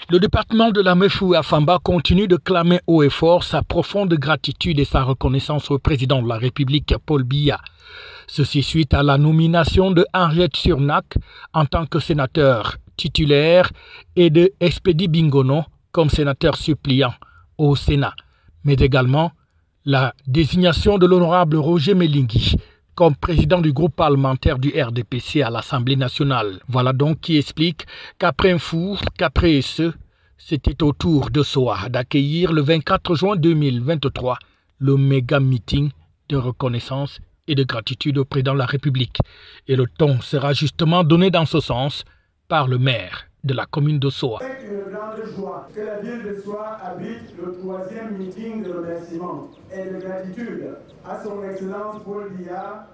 Le département de la Mefou-Afamba continue de clamer haut et fort sa profonde gratitude et sa reconnaissance au président de la République, Paul Biya. Ceci suite à la nomination de Henriette Surnak en tant que sénateur titulaire et de Expedi Bingono comme sénateur suppléant au Sénat, mais également la désignation de l'honorable Roger Melingui comme président du groupe parlementaire du RDPC à l'Assemblée nationale. Voilà donc qui explique qu'après Mfou, qu'après ce, c'était au tour de SOA d'accueillir le 24 juin 2023 le méga meeting de reconnaissance et de gratitude au président de la République. Et le ton sera justement donné dans ce sens par le maire de la commune de SOA. Avec une grande joie que la ville de SOA abrite le 3e meeting de remerciement et de gratitude à son Excellence Paul Biya,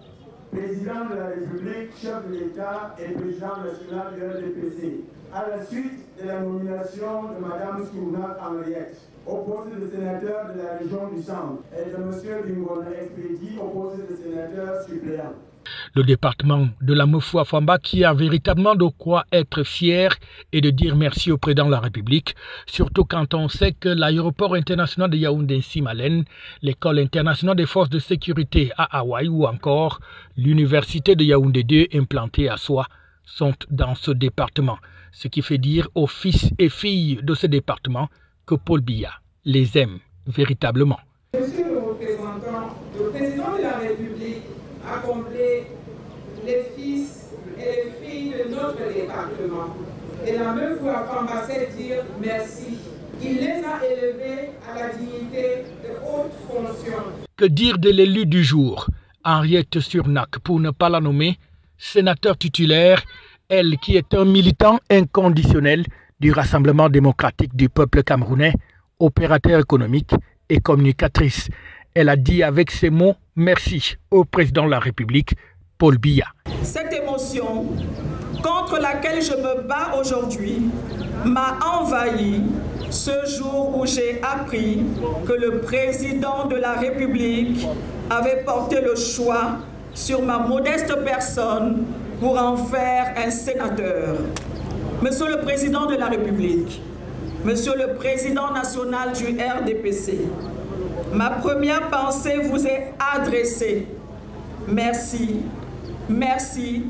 président de la République, chef de l'État et président national du RDPC, à la suite de la nomination de Mme Surnak Henriette au poste de sénateur de la région du Centre et de M. Bingono Expedi au poste de sénateur suppléant. Le département de la Mefou-Afamba qui a véritablement de quoi être fier et de dire merci au président de la République, surtout quand on sait que l'aéroport international de Yaoundé-Simalène, l'école internationale des forces de sécurité à Hawaï ou encore l'université de Yaoundé 2 implantée à SOA sont dans ce département. Ce qui fait dire aux fils et filles de ce département que Paul Biya les aime véritablement. Monsieur le représentant, le président de la République a comblé les fils et les filles de notre département. Et la Mefou-Afamba sait dire merci. Il les a élevés à la dignité de haute fonction. Que dire de l'élu du jour, Henriette Surnak, pour ne pas la nommer, sénateur titulaire, elle qui est un militant inconditionnel du Rassemblement démocratique du peuple camerounais, opérateur économique et communicatrice. Elle a dit avec ces mots merci au président de la République, Paul Biya. Cette émotion contre laquelle je me bats aujourd'hui m'a envahi ce jour où j'ai appris que le président de la République avait porté le choix sur ma modeste personne pour en faire un sénateur. Monsieur le président de la République, monsieur le président national du RDPC, ma première pensée vous est adressée. Merci, merci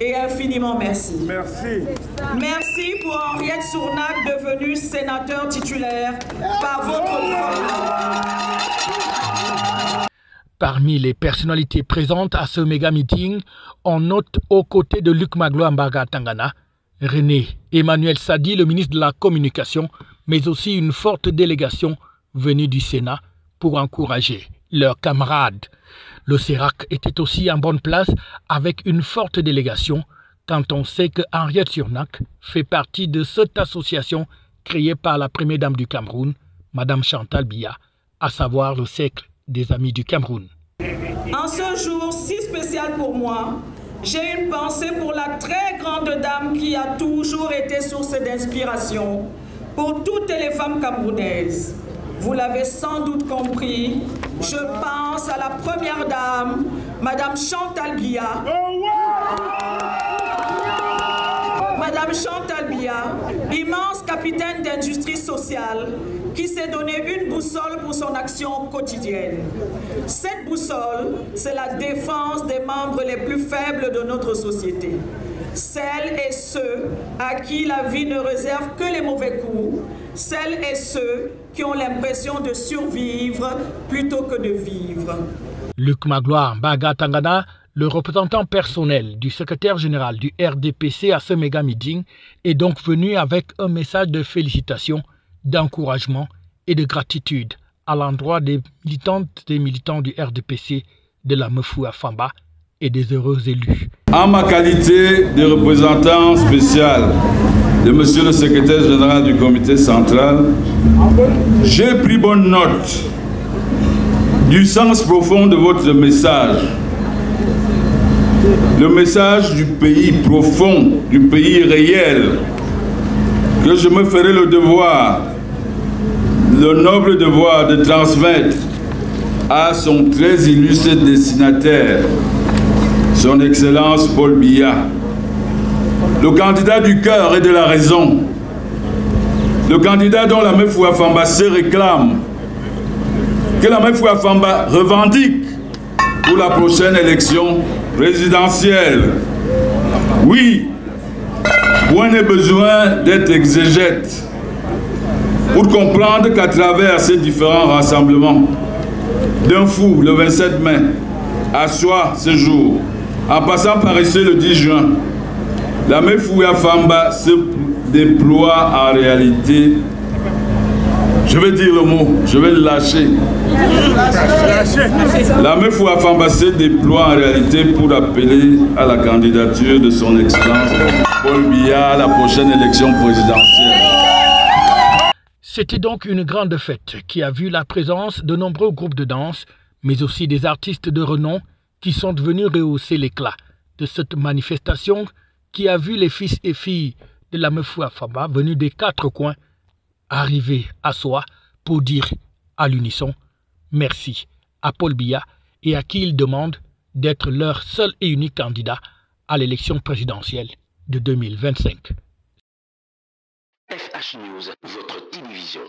et infiniment merci. Merci. Merci pour Henriette Surnak, devenue sénateur titulaire par votre vote. Parmi les personnalités présentes à ce méga meeting, on note aux côtés de Luc Magloire Mbaga Tangana, René Emmanuel Sadi, le ministre de la Communication, mais aussi une forte délégation venue du Sénat pour encourager leurs camarades. Le CERAC était aussi en bonne place avec une forte délégation quand on sait que Henriette Surnak fait partie de cette association créée par la première dame du Cameroun, Mme Chantal Biya, à savoir le Cercle des Amis du Cameroun. En ce jour si spécial pour moi, j'ai une pensée pour la très grande dame qui a toujours été source d'inspiration pour toutes les femmes camerounaises. Vous l'avez sans doute compris, je pense à la première dame, Madame Chantal Biya. Madame Chantal Biya, immense capitaine d'industrie sociale, qui s'est donné une boussole pour son action quotidienne. Cette boussole, c'est la défense des membres les plus faibles de notre société. Celles et ceux à qui la vie ne réserve que les mauvais coups, celles et ceux qui ont l'impression de survivre plutôt que de vivre. Luc Magloire Mbaga Tangana, le représentant personnel du secrétaire général du RDPC à ce méga meeting, est donc venu avec un message de félicitations, d'encouragement et de gratitude à l'endroit des militantes et militants du RDPC, de la Mefou-Afamba et des heureux élus. En ma qualité de représentant spécial de Monsieur le secrétaire général du comité central, j'ai pris bonne note du sens profond de votre message. Le message du pays profond, du pays réel, que je me ferai le devoir, le noble devoir de transmettre à son très illustre destinataire, son Excellence Paul Biya, le candidat du cœur et de la raison, le candidat dont la Mefou Afamba se réclame, que la Mefou Afamba revendique pour la prochaine élection présidentielle. Oui, point n'est besoin d'être exégète pour comprendre qu'à travers ces différents rassemblements, d'un fou le 27 mai, à Soa ce jour, en passant par ici le 10 juin, la Mefou Afamba se déploie en réalité. Je vais dire le mot, je vais le lâcher. La Mefou Afamba se déploie en réalité pour appeler à la candidature de son Excellence Paul Biya à la prochaine élection présidentielle. C'était donc une grande fête qui a vu la présence de nombreux groupes de danse, mais aussi des artistes de renom qui sont venus rehausser l'éclat de cette manifestation qui a vu les fils et filles de la Mefou Afamba venus des 4 coins arriver à Soa pour dire à l'unisson merci à Paul Biya et à qui ils demandent d'être leur seul et unique candidat à l'élection présidentielle de 2025. FH News, votre télévision.